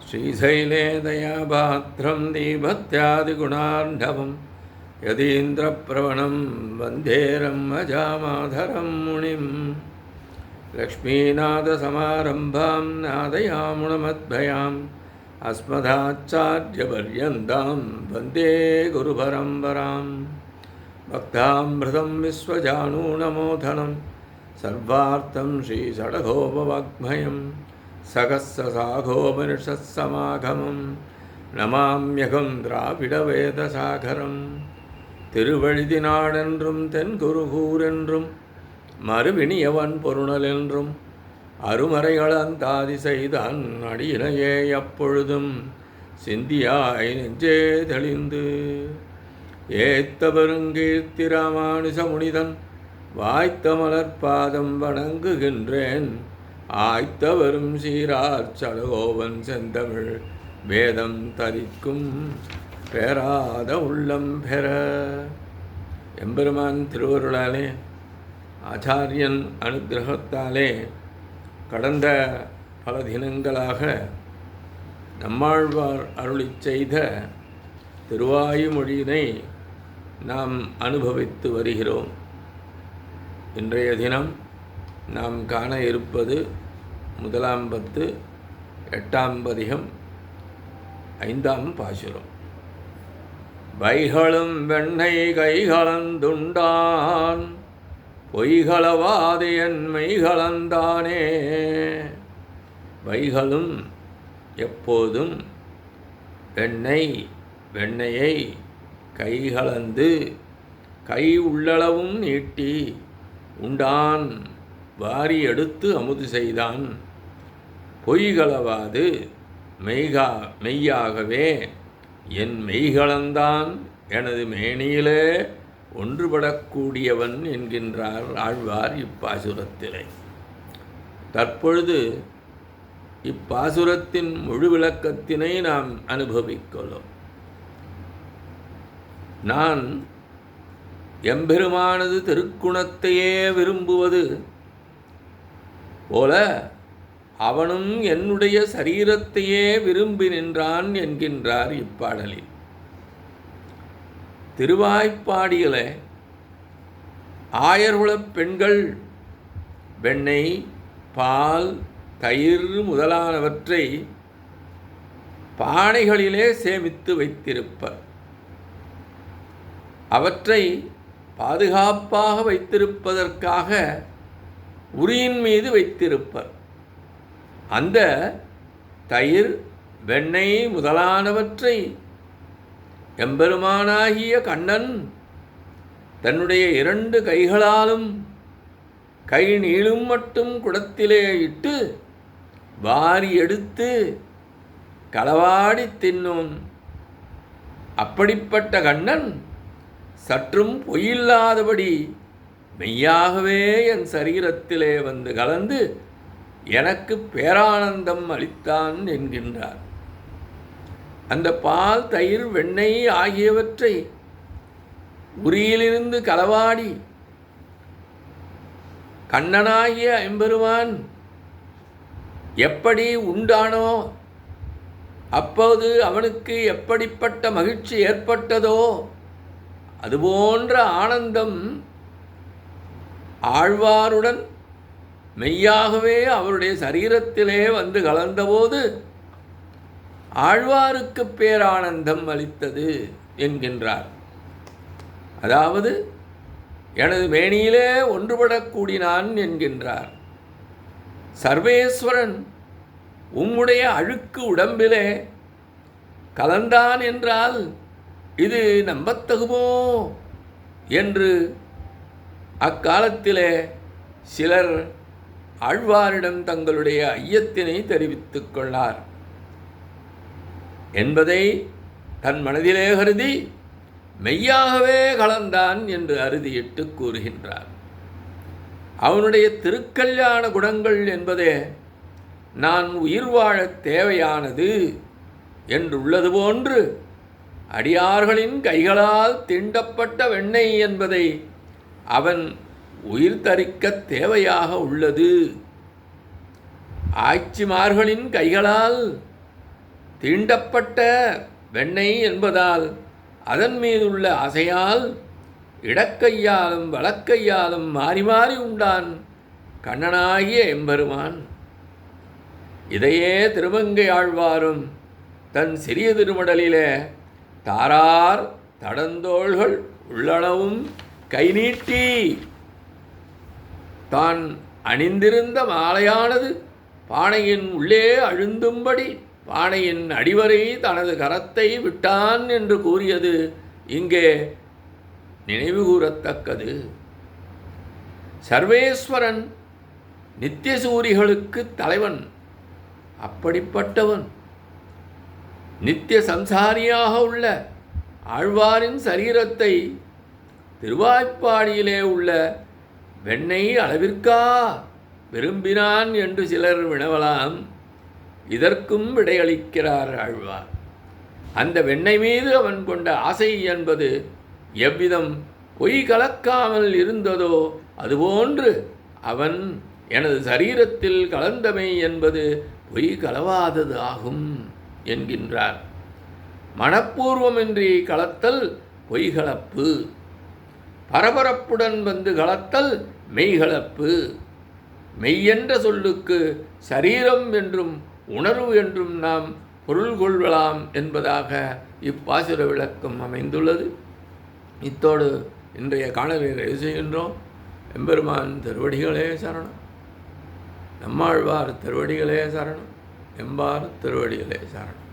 श्रीशैले दयापात्रं दीभत्यादिगुणार्णवं यतीन्द्रप्रवणं वन्दे रम्मजामाधरं मुनिं लक्ष्मीनाथसमारम्भां नादयामुणमद्भयाम् अस्मदाचार्यपर्यन्तां वन्दे गुरुपरम्परां भक्तामृतं विश्वजानूनमोधनं सर्वार्थं श्रीषडगोपवाग्मयं सकस्ससाघोपनिषत्समागमं नमाम्यहं திராவிடவேதசாகரம். திருவழுதினாடென்றும் தென்குருகூரென்றும் மறுவினியவன் பொருணலென்றும் அருமறைகளந்தாதி செய்தான் அடியினையே எப்பொழுதும் சிந்தியாய் நெஞ்சே தெளிந்து ஏத்த பெருங்கீர்த்தி ராமானுஜ முனிதன் வாய்த்த மலர்பாதம் வணங்குகின்றேன். ஆய்த்த வரும் சீரார் சடகோவன் செந்தமிழ் வேதம் தரிக்கும் பேராத உள்ளம் பெற. எம்பெருமான் திருவருளாலே ஆச்சாரியன் அனுகிரகத்தாலே கடந்த பல தினங்களாக நம்மாழ்வார் அருளி செய்த திருவாயுமொழியினை நாம் அனுபவித்து வருகிறோம். இன்றைய தினம் நாம் காண இருப்பது முதலாம் பத்து, எட்டாம் பதிகம், ஐந்தாம் பாசுரம். வைகளும் வெண்ணெய் கைகளந்துண்டான் பொய்களவாது என் மெய்களந்தானே. வைகளும் எப்போதும் வெண்ணையை கைகளந்து கை உள்ளளவும் நீட்டி உண்டான் வாரி எடுத்து அமுது செய்தான். பொய்களவாது மெய்யாகவே என் மெய்களந்தான் எனது மேனியிலே ஒன்றுபடக்கூடியவன் என்கின்றார் ஆழ்வார் இப்பாசுரத்திலே. தற்பொழுது இப்பாசுரத்தின் முழு விளக்கத்தினை நாம் அனுபவிக்கிறோம். நான் எம்பெருமானது திருக்குணத்தையே விரும்புவது போல அவனும் என்னுடைய சரீரத்தையே விரும்பி நின்றான் என்கின்றார் இப்பாடலில். திருவாய்ப்பாடியிலே ஆயர்குலப் பெண்கள் வெண்ணெய், பால், தயிர் முதலானவற்றை பானைகளிலே சேமித்து வைத்திருப்பர். அவற்றை பாதுகாப்பாக வைத்திருப்பதற்காக உரியின் மீது வைத்திருப்பர். அந்த தயிர், வெண்ணெய் முதலானவற்றை எம்பெருமானாகிய கண்ணன் தன்னுடைய 2 கைகளாலும் கை நீளும் மட்டும் குடத்திலே இட்டு வாரி எடுத்து களவாடி தின்னும். அப்படிப்பட்ட கண்ணன் சற்றும் பொய்யில்லாதபடி மெய்யாகவே என் சரீரத்திலே வந்து கலந்து எனக்கு பேரானந்தம் அளித்தான் என்கின்றார். அந்த பால், தயிர், வெண்ணெய் ஆகியவற்றை உரியிலிருந்து களவாடி கண்ணனாகிய எம்பெருமான் எப்படி உண்டானோ அப்போது அவனுக்கு எப்படிப்பட்ட மகிழ்ச்சி ஏற்பட்டதோ அதுபோன்ற ஆனந்தம் ஆழ்வாருடன் மெய்யாகவே அவருடைய சரீரத்திலே வந்து கலந்தபோது ஆழ்வாருக்கு பேரானந்தம் அளித்தது என்கின்றார். அதாவது எனது மேனியிலே ஒன்றுபடக்கூடினான் என்கின்றார். சர்வேஸ்வரன் உம்முடைய அழுக்கு உடம்பிலே கலந்தான் என்றால் இது நம்பத்தகுமோ என்று அக்காலத்திலே சிலர் ஆழ்வாரிடம் தங்களுடைய ஐயத்தினை தெரிவித்துக் கொண்டார் என்பதை தன் மனதிலே கருதி மெய்யாகவே கலந்தான் என்று அறுதியிட்டு கூறுகின்றார். அவனுடைய திருக்கல்யாண குணங்கள் என்பதே நான் உயிர் வாழத் தேவையானது என்றுள்ளது போன்று அடியார்களின் கைகளால் தீண்டப்பட்ட வெண்ணெய் என்பதை அவன் உயிர் தரிக்கத் தேவையாக உள்ளது. ஆய்ச்சிமார்களின் கைகளால் தீண்டப்பட்ட வெண்ணெய் என்பதால் அதன் மீதுள்ள ஆசையால் இடக்கையாலும் வலக்கையாலும் மாறி மாறி உண்டான் கண்ணனாகிய எம்பெருமான். இதையே திருமங்கை ஆழ்வாரும் தன் சிறிய திருமடலிலே தாரார் தடந்தோள்கள் உள்ளளவும் கை நீட்டி தான் அணிந்திருந்த மாலையானது பானையின் உள்ளே அழுந்தும்படி பானையின் அடிவரை தனது கரத்தை விட்டான் என்று கூறியது இங்கே நினைவு கூறத்தக்கது. சர்வேஸ்வரன் நித்தியசூரிகளுக்கு தலைவன். அப்படிப்பட்டவன் நித்திய சம்சாரியாக உள்ள ஆழ்வாரின் சரீரத்தை திருவாய்ப்பாடியிலே உள்ள வெண்ணெய் அளவிற்கா விரும்பினான் என்று சிலர் வினவலாம். இதற்கும் விடையளிக்கிறார் ஆழ்வார். அந்த வெண்ணெய் மீது அவன் கொண்ட ஆசை என்பது எவ்விதம் பொய் கலக்காமல் இருந்ததோ அதுபோன்று அவன் எனது சரீரத்தில் கலந்தமை என்பது பொய் கலவாதது ஆகும் என்கின்றார். மனப்பூர்வமின்றி கலத்தல் பொய்கலப்பு, பரபரப்புடன் வந்து கலத்தல் மெய்கலப்பு. மெய்யென்ற சொல்லுக்கு சரீரம் என்றும் உணர்வு என்றும் நாம் பொருள் கொள்ளலாம் என்பதாக இப்பாசுர விளக்கம் அமைந்துள்ளது. இத்தோடு இன்றைய காணொலியை நிறைவு செய்கின்றோம். எம்பெருமான் திருவடிகளே சரணம். நம்மாழ்வார் திருவடிகளே சரணம். எம்பார் திருவடிகளே சரணம்.